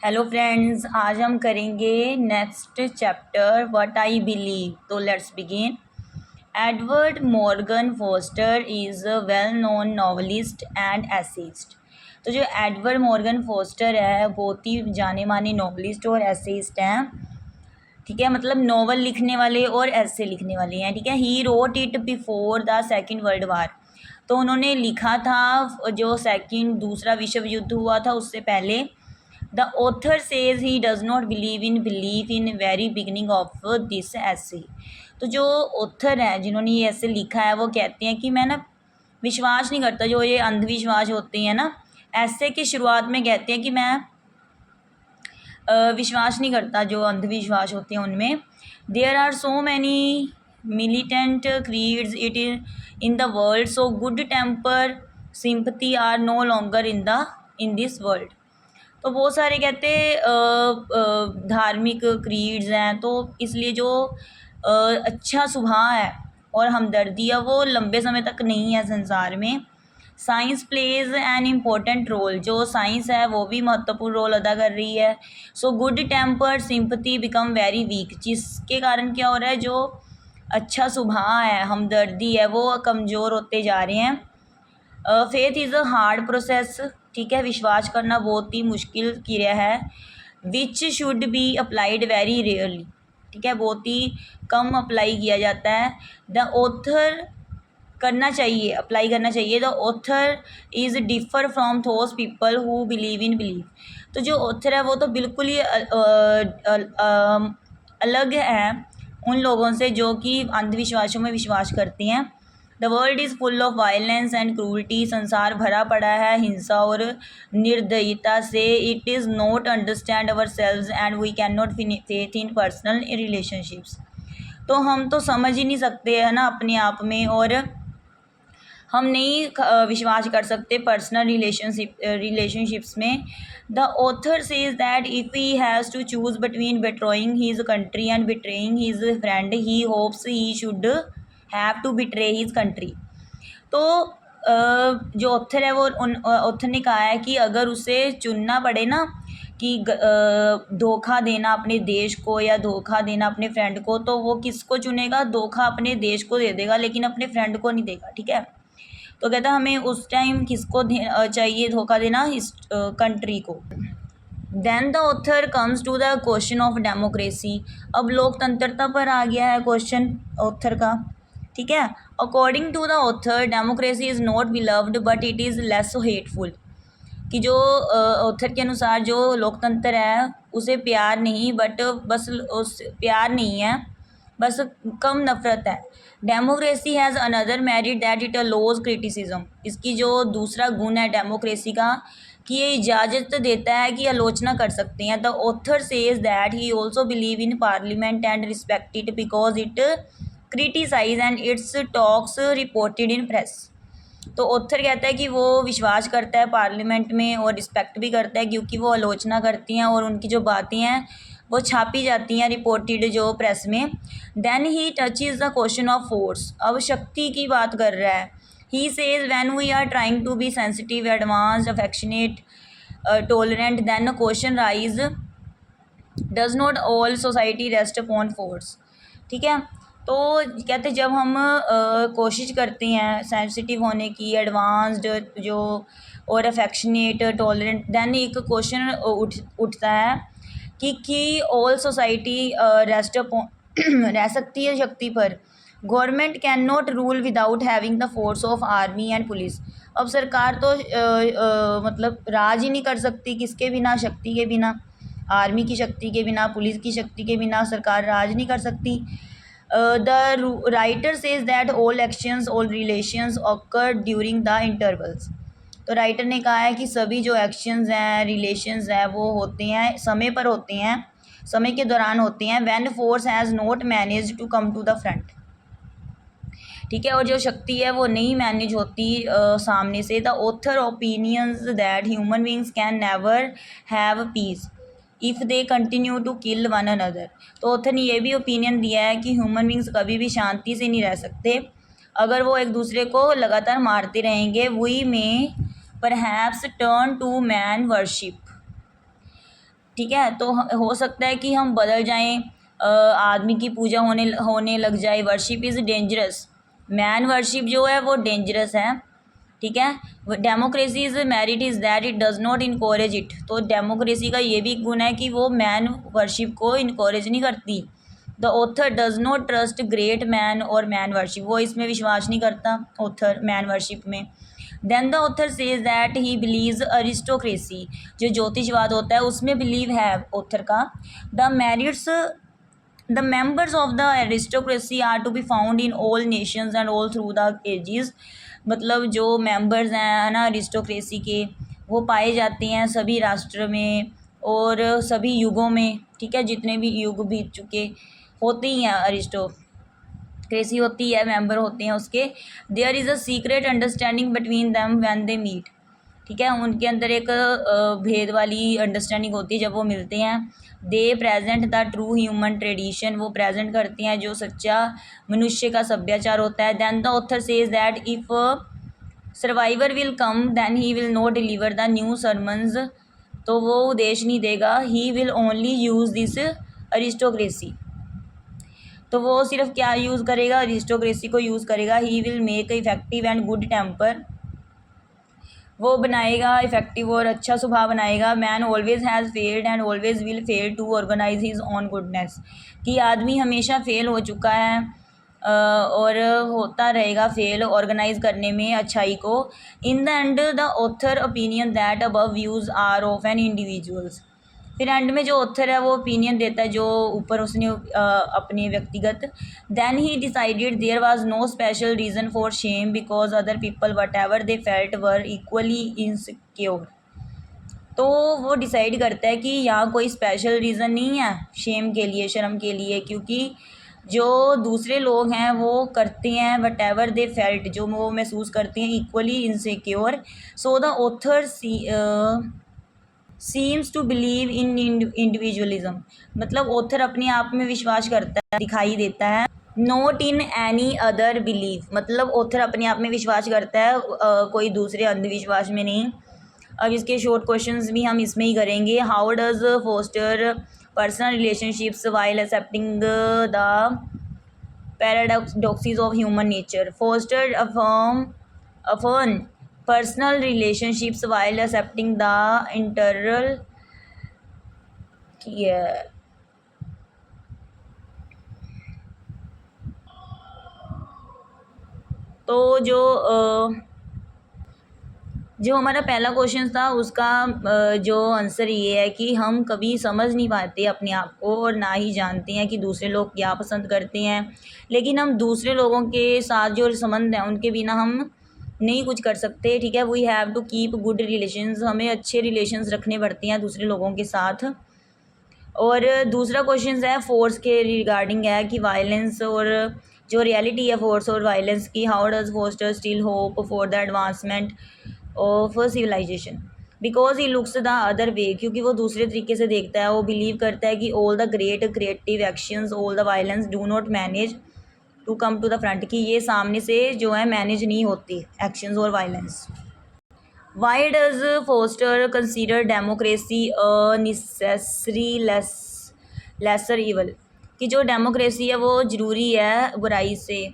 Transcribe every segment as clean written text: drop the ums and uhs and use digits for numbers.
Hello friends, आज हम करेंगे next chapter what I believe. तो let's begin. Edward Morgan Forster is a well known novelist and essayist. तो जो Edward Morgan poster है बहुत ही जाने माने नॉवलिस्ट और एसेइस्ट हैं। ठीक है, मतलब नॉवल लिखने वाले और ऐसे लिखने वाले हैं। ठीक है, he wrote it before the second world war. तो उन्होंने लिखा था जो दूसरा विश्व युद्ध हुआ था उससे पहले। The author says he does not believe in very beginning of this ऐसे। तो जो ऑथर है जिन्होंने ये ऐसे लिखा है वो कहते हैं कि मैं ना विश्वास नहीं करता, जो ये अंधविश्वास होते हैं ना, ऐसे की शुरुआत में कहते हैं कि मैं विश्वास नहीं करता जो अंधविश्वास होते हैं उनमें। There are so many militant creeds it in the world, so good temper sympathy are no longer in this world. तो बहुत सारे कहते धार्मिक क्रीड्स हैं, तो इसलिए जो अच्छा स्वभाव है और हमदर्दी है वो लंबे समय तक नहीं है संसार में। Science plays an important role. जो साइंस है वो भी महत्वपूर्ण रोल अदा कर रही है। So good tempered sympathy become very weak, जिसके कारण क्या हो रहा है, जो अच्छा स्वभाव है हमदर्दी है वो कमज़ोर होते जा रहे हैं। Faith is a hard process. ठीक है, विश्वास करना बहुत ही मुश्किल क्रिया है। Which should be applied very rarely. ठीक है, बहुत ही कम अप्लाई किया जाता है। द ऑथर करना चाहिए, अप्लाई करना चाहिए। The author is differ from those people who believe in believe. तो जो ऑथर है वो तो बिल्कुल ही अलग है उन लोगों से जो कि अंधविश्वासों में विश्वास करते हैं। The world is full of violence and cruelty. संसार भरा पड़ा है हिंसा और निर्दयता से। It is not understand ourselves and we can not faith in personal relationships. तो हम तो समझ ही नहीं सकते है ना अपने आप में, और हम नहीं विश्वास कर सकते पर्सनल रिलेशनशिप्स में। The author says that if he has to choose between betraying his country and betraying his friend he hopes he should have to betray his country. तो जो ऑथर है वो उन ऑथर ने कहा है कि अगर उसे चुनना पड़े ना कि धोखा देना अपने देश को या धोखा देना अपने फ्रेंड को, तो वो किसको चुनेगा? धोखा अपने देश को दे देगा लेकिन अपने फ्रेंड को नहीं देगा। ठीक है, तो कहता हमें उस टाइम किसको चाहिए धोखा देना? इस कंट्री को। Then the author comes to the question of democracy. अब लोकतंत्रता पर आ गया है क्वेश्चन ऑथर का। ठीक है, according to the author democracy is not beloved but it is less hateful. कि जो ऑथर के अनुसार जो लोकतंत्र है उसे प्यार नहीं, बट बस उस प्यार नहीं है, बस कम नफरत है। Democracy has another merit that it allows criticism. इसकी जो दूसरा गुण है डेमोक्रेसी का कि ये इजाज़त देता है कि आलोचना कर सकते हैं। The author says that he also believe in parliament and respect it because it criticise and its talks reported in press. तो ऑथर कहता है कि वो विश्वास करता है पार्लियामेंट में और रिस्पेक्ट भी करता है क्योंकि वो आलोचना करती हैं और उनकी जो बातें हैं वो छापी जाती हैं रिपोर्टेड जो प्रेस में। Then he touch is the question of force. अब शक्ति की बात कर रहा है। He says when we are trying to be sensitive advance affectionate tolerant then a question rise does not all society rest upon force. ठीक है, तो कहते जब हम कोशिश करते हैं सेंसिटिव होने की, एडवांस्ड जो और अफेक्शनेट टॉलरेंट, देन एक क्वेश्चन उठता है कि ऑल सोसाइटी रेस्ट अपॉन रह सकती है शक्ति पर। Government can not rule without having the force of army and police. अब सरकार तो मतलब राज ही नहीं कर सकती किसके बिना? शक्ति के बिना, आर्मी की शक्ति के बिना, पुलिस की शक्ति के बिना सरकार राज नहीं कर सकती। The writer says that all actions all relations occur during the intervals. तो राइटर ने कहा है कि सभी जो एक्शंस हैं, रिलेशंस हैं, वो होते हैं समय पर होते हैं, समय के दौरान होते हैं। When force has not manage to come to the front. ठीक है, और जो शक्ति है वो नहीं मैनेज होती सामने से। The author opinions that human beings can never have peace if they continue to kill one another. तो ऑथर ने ये भी ओपिनियन दिया है कि ह्यूमन बींग्स कभी भी शांति से नहीं रह सकते अगर वो एक दूसरे को लगातार मारते रहेंगे। We may perhaps turn to man worship. ठीक है। तो हो सकता है कि हम बदल जाएं, आदमी की पूजा होने लग जाए। Worship is dangerous, man worship जो है वो डेंजरस है। ठीक है। Democracy is merit is that it does not encourage it. तो डेमोक्रेसी का ये भी गुण है कि वो मैन वर्शिप को इनकोरेज नहीं करती। The author does not trust great man और मैन वर्शिप, वो इसमें विश्वास नहीं करता ऑथर मैन वर्शिप में। Then the author says that he believes aristocracy, जो ज्योतिषवाद होता है उसमें बिलीव है ऑथर का। The merits the members of the aristocracy are to be found in all nations and all through the ages। मतलब जो मेंबर्स हैं है ना अरिस्टोक्रेसी के, वो पाए जाते हैं सभी राष्ट्र में और सभी युगों में। ठीक है, जितने भी युग बीत चुके होते ही हैं अरिस्टोक्रेसी होती है, मेंबर होते हैं उसके। There is a secret understanding between them when they meet. ठीक है, उनके अंदर एक भेद वाली अंडरस्टैंडिंग होती है जब वो मिलते हैं। They present the true human tradition, वो प्रेजेंट करती हैं जो सच्चा मनुष्य का सभ्याचार होता है। Then the author says that if survivor will come then he will not deliver the new sermons, तो वो उद्देश्य नहीं देगा। He will only use this aristocracy, तो वो सिर्फ क्या यूज़ करेगा, अरिस्टोक्रेसी को यूज़ करेगा। He will make effective and good temper, वो बनाएगा इफ़ेक्टिव और अच्छा स्वभाव बनाएगा। Man always has failed and always will fail to organise his own goodness, कि आदमी हमेशा फेल हो चुका है और होता रहेगा फेल ऑर्गेनाइज करने में अच्छाई को। In the end the author opinion that above views are of an individuals, फिर एंड में जो ऑथर है वो ओपिनियन देता है जो ऊपर उसने अपने व्यक्तिगत। Then he decided there was no special reason for shame because other people whatever they felt were equally insecure, तो वो डिसाइड करता है कि यहाँ कोई स्पेशल रीज़न नहीं है शेम के लिए, शर्म के लिए, क्योंकि जो दूसरे लोग हैं वो करते हैं वट एवर दे फेल्ट, जो वो महसूस करते हैं equally insecure. So the author seems to believe in individualism, मतलब ऑथर अपने आप में विश्वास करता है, दिखाई देता है। Not in any other believe, मतलब ऑथर अपने आप में विश्वास करता है कोई दूसरे अंधविश्वास में नहीं। अब इसके शॉर्ट क्वेश्चंस भी हम इसमें ही करेंगे। How does Forster personal relationships while accepting the paradoxes of human nature. Forster affirm personal relationships while accepting the internal तो जो हमारा पहला क्वेश्चन था उसका जो आंसर ये है कि हम कभी समझ नहीं पाते अपने आप को और ना ही जानते हैं कि दूसरे लोग क्या पसंद करते हैं, लेकिन हम दूसरे लोगों के साथ जो संबंध हैं उनके बिना हम नहीं कुछ कर सकते। ठीक है, we have to keep good relations, हमें अच्छे रिलेशंस रखने पड़ते हैं दूसरे लोगों के साथ। और दूसरा क्वेश्चन है फोर्स के रिगार्डिंग है कि वायलेंस और जो रियलिटी है फोर्स और वायलेंस की। How does foster still hope for the advancement of civilisation because he looks the other way, क्योंकि वो दूसरे तरीके से देखता है। वो बिलीव करता है कि all the great creative actions all the violence do not manage to come to the front, कि ये सामने से जो है मैनेज नहीं होती एक्शंस और violence. Why does Forster consider democracy a necessary lesser evil, कि जो डेमोक्रेसी है वो ज़रूरी है बुराई से।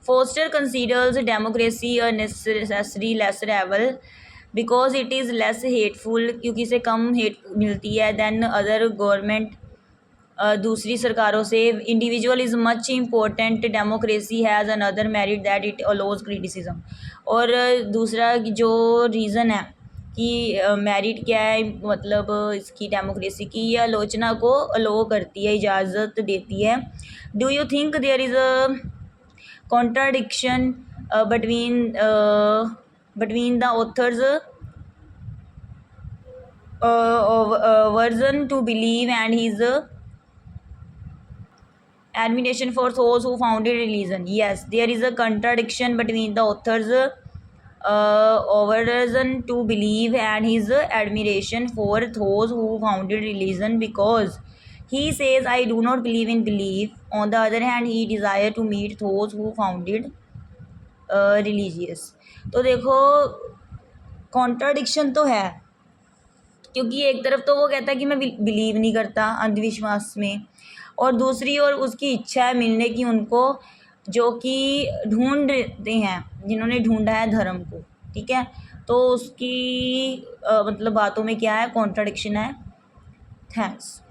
Forster considers democracy a necessary lesser evil because it is less hateful, क्योंकि इसे कम हेट मिलती है दैन अदर गवर्नमेंट, दूसरी सरकारों से। Individual is much important, democracy has another merit that it allows criticism, और दूसरा जो रीज़न है कि मेरिट क्या है, मतलब इसकी डेमोक्रेसी की, ये आलोचना को अलो करती है, इजाज़त देती है। Do you think there is a contradiction between the author's version to believe and his admiration for those who founded religion? Yes, there is a contradiction between the author's version to believe and his admiration for those who founded religion, because he says, I do not believe in belief. On the other hand, he desires to meet those who founded religious. तो देखो contradiction तो है, क्योंकि एक तरफ तो वो कहता है कि मैं बिलीव नहीं करता अंधविश्वास में, और दूसरी ओर उसकी इच्छा है मिलने की उनको जो कि ढूंढते हैं, जिन्होंने ढूंढा है धर्म को। ठीक है, तो उसकी मतलब बातों में क्या है, कॉन्ट्राडिक्शन है। थैंक्स।